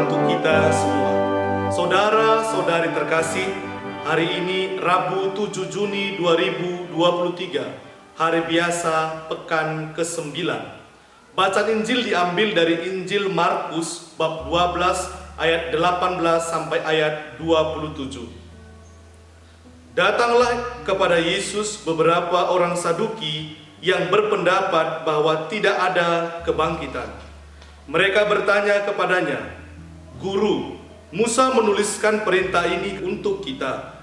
untuk kita semua. Saudara-saudari terkasih, hari ini Rabu 7 Juni 2023, hari biasa pekan ke-9. Bacaan Injil diambil dari Injil Markus bab 12 ayat 18 sampai ayat 27. Datanglah kepada Yesus beberapa orang Saduki yang berpendapat bahwa tidak ada kebangkitan. Mereka bertanya kepadanya, "Guru, Musa menuliskan perintah ini untuk kita.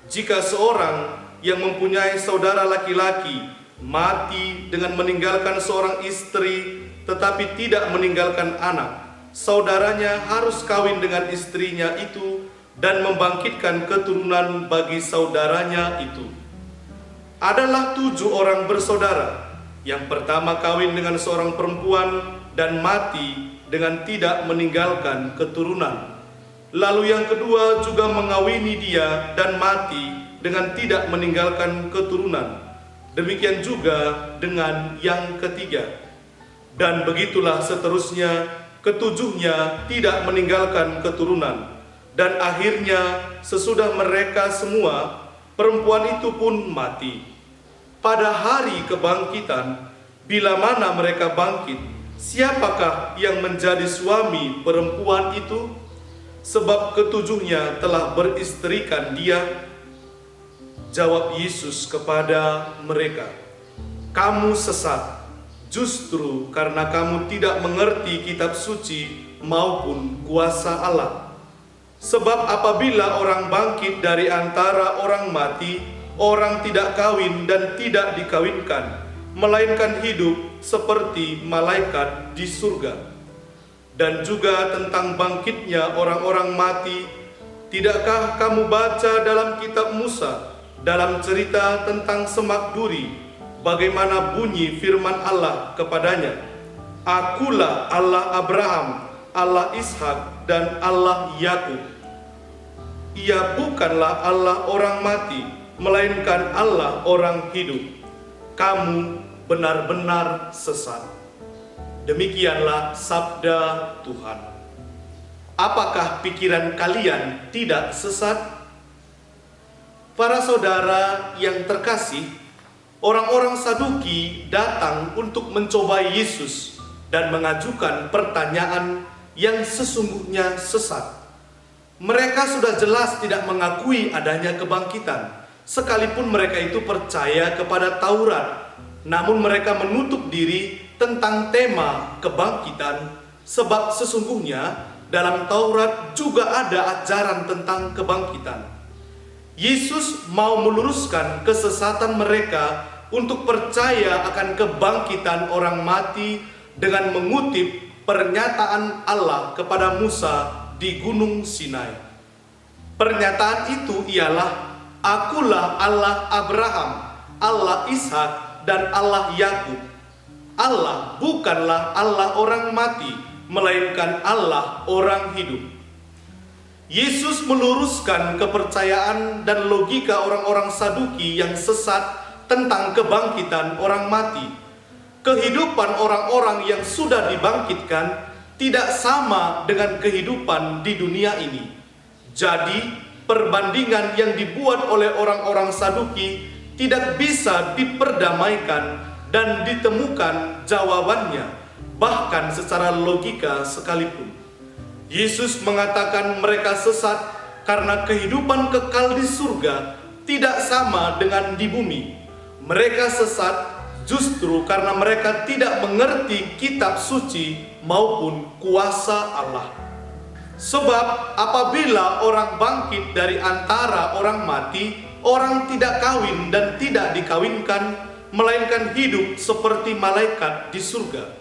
Jika seorang yang mempunyai saudara laki-laki mati dengan meninggalkan seorang istri tetapi tidak meninggalkan anak, saudaranya harus kawin dengan istrinya itu dan membangkitkan keturunan bagi saudaranya itu. Adalah 7 orang bersaudara. Yang pertama kawin dengan seorang perempuan dan mati dengan tidak meninggalkan keturunan. Lalu yang kedua juga mengawini dia dan mati dengan tidak meninggalkan keturunan. Demikian juga dengan yang ketiga. Dan begitulah seterusnya, ketujuhnya tidak meninggalkan keturunan. Dan akhirnya sesudah mereka semua, perempuan itu pun mati. Pada hari kebangkitan, bila mana mereka bangkit, siapakah yang menjadi suami perempuan itu? Sebab ketujuhnya telah beristrikan dia." Jawab Yesus kepada mereka, "Kamu sesat, justru karena kamu tidak mengerti kitab suci maupun kuasa Allah. Sebab apabila orang bangkit dari antara orang mati, orang tidak kawin dan tidak dikawinkan, melainkan hidup seperti malaikat di surga. Dan juga tentang bangkitnya orang-orang mati, tidakkah kamu baca dalam kitab Musa, dalam cerita tentang semak duri, bagaimana bunyi firman Allah kepadanya, 'Akulah Allah Abraham, Allah Ishak, dan Allah Yakub.' Ia bukanlah Allah orang mati, melainkan Allah orang hidup. Kamu benar-benar sesat." Demikianlah sabda Tuhan. Apakah pikiran kalian tidak sesat? Para saudara yang terkasih, orang-orang Saduki datang untuk mencobai Yesus dan mengajukan pertanyaan yang sesungguhnya sesat. Mereka sudah jelas tidak mengakui adanya kebangkitan, sekalipun mereka itu percaya kepada Taurat. Namun mereka menutup diri tentang tema kebangkitan, sebab sesungguhnya dalam Taurat juga ada ajaran tentang kebangkitan. Yesus mau meluruskan kesesatan mereka untuk percaya akan kebangkitan orang mati dengan mengutip pernyataan Allah kepada Musa di Gunung Sinai. Pernyataan itu ialah, "Akulah Allah Abraham, Allah Ishak, dan Allah Yakub." Allah bukanlah Allah orang mati, melainkan Allah orang hidup. Yesus meluruskan kepercayaan dan logika orang-orang Saduki yang sesat tentang kebangkitan orang mati. Kehidupan orang-orang yang sudah dibangkitkan tidak sama dengan kehidupan di dunia ini. Jadi, perbandingan yang dibuat oleh orang-orang Saduki tidak bisa diperdamaikan dan ditemukan jawabannya, bahkan secara logika sekalipun. Yesus mengatakan mereka sesat karena kehidupan kekal di surga tidak sama dengan di bumi. Mereka sesat justru karena mereka tidak mengerti kitab suci maupun kuasa Allah. Sebab apabila orang bangkit dari antara orang mati, orang tidak kawin dan tidak dikawinkan, melainkan hidup seperti malaikat di surga.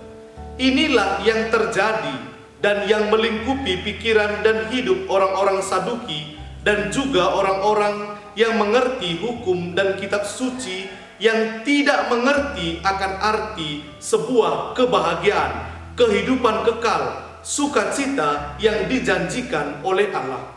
Inilah yang terjadi dan yang melingkupi pikiran dan hidup orang-orang Saduki dan juga orang-orang yang mengerti hukum dan kitab suci, yang tidak mengerti akan arti sebuah kebahagiaan, kehidupan kekal, sukacita yang dijanjikan oleh Allah.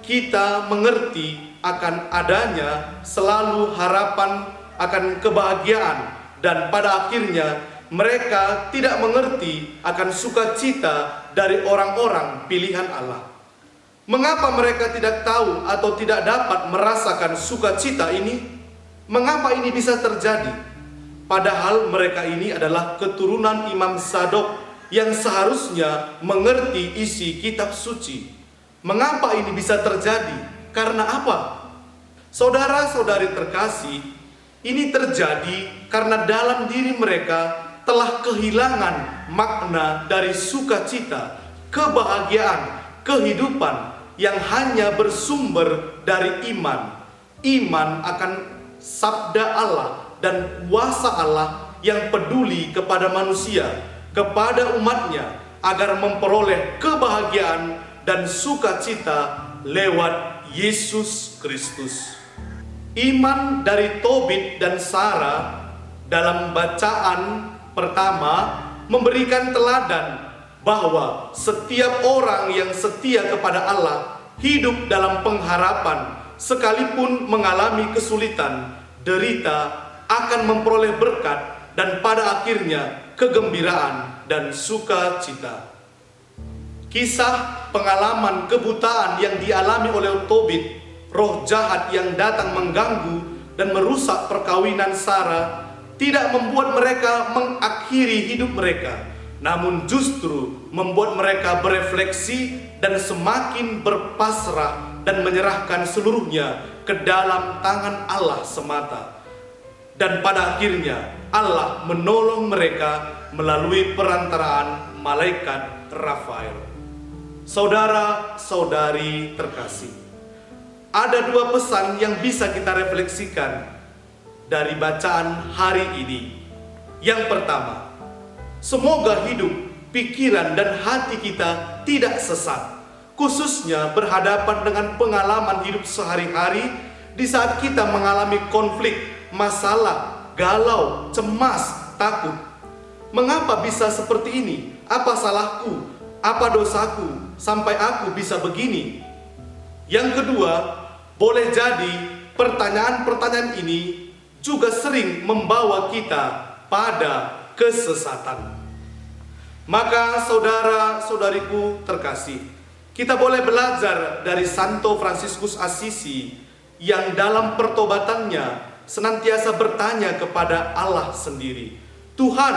Kita mengerti akan adanya selalu harapan akan kebahagiaan, dan pada akhirnya mereka tidak mengerti akan sukacita dari orang-orang pilihan Allah. Mengapa mereka tidak tahu atau tidak dapat merasakan sukacita ini? Mengapa ini bisa terjadi? Padahal mereka ini adalah keturunan Imam Sadok yang seharusnya mengerti isi kitab suci. Mengapa ini bisa terjadi? Karena apa? Saudara-saudari terkasih, ini terjadi karena dalam diri mereka telah kehilangan makna dari sukacita, kebahagiaan, kehidupan yang hanya bersumber dari iman. Iman akan sabda Allah dan kuasa Allah yang peduli kepada manusia, kepada umatnya, agar memperoleh kebahagiaan dan sukacita lewat Yesus Kristus. Iman dari Tobit dan Sarah dalam bacaan pertama memberikan teladan bahwa setiap orang yang setia kepada Allah hidup dalam pengharapan, sekalipun mengalami kesulitan, derita, akan memperoleh berkat dan pada akhirnya kegembiraan dan sukacita. Kisah pengalaman kebutaan yang dialami oleh Tobit, roh jahat yang datang mengganggu dan merusak perkawinan Sarah, tidak membuat mereka mengakhiri hidup mereka, namun justru membuat mereka berefleksi dan semakin berpasrah dan menyerahkan seluruhnya ke dalam tangan Allah semata. Dan pada akhirnya Allah menolong mereka melalui perantaraan malaikat Rafael. Saudara-saudari terkasih, ada dua pesan yang bisa kita refleksikan dari bacaan hari ini. Yang pertama, semoga hidup, pikiran, dan hati kita tidak sesat, khususnya berhadapan dengan pengalaman hidup sehari-hari di saat kita mengalami konflik, masalah, galau, cemas, takut. Mengapa bisa seperti ini? Apa salahku? Apa dosaku sampai aku bisa begini? Yang kedua, boleh jadi pertanyaan-pertanyaan ini juga sering membawa kita pada kesesatan. Maka saudara-saudariku terkasih, kita boleh belajar dari Santo Fransiskus Assisi yang dalam pertobatannya senantiasa bertanya kepada Allah sendiri, Tuhan,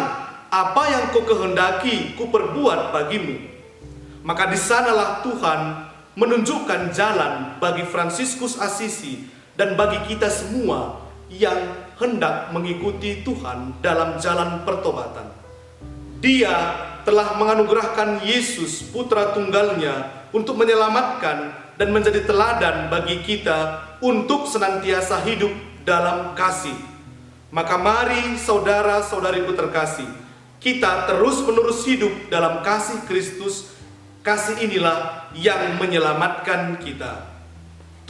apa yang kau kehendaki ku perbuat bagimu? Maka di sanalah Tuhan menunjukkan jalan bagi Fransiskus Assisi dan bagi kita semua yang hendak mengikuti Tuhan dalam jalan pertobatan. Dia telah menganugerahkan Yesus putra tunggalnya untuk menyelamatkan dan menjadi teladan bagi kita untuk senantiasa hidup dalam kasih. Maka mari saudara-saudariku terkasih, kita terus-menerus hidup dalam kasih Kristus. Kasih inilah yang menyelamatkan kita.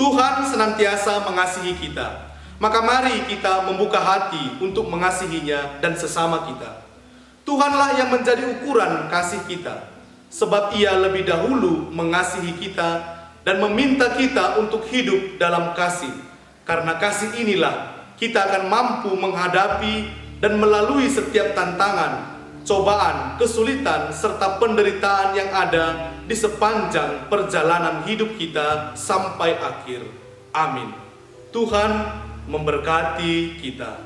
Tuhan senantiasa mengasihi kita. Maka mari kita membuka hati untuk mengasihinya dan sesama kita. Tuhanlah yang menjadi ukuran kasih kita, sebab Ia lebih dahulu mengasihi kita dan meminta kita untuk hidup dalam kasih. Karena kasih inilah kita akan mampu menghadapi dan melalui setiap tantangan, cobaan, kesulitan, serta penderitaan yang ada di sepanjang perjalanan hidup kita sampai akhir. Amin. Tuhan memberkati kita.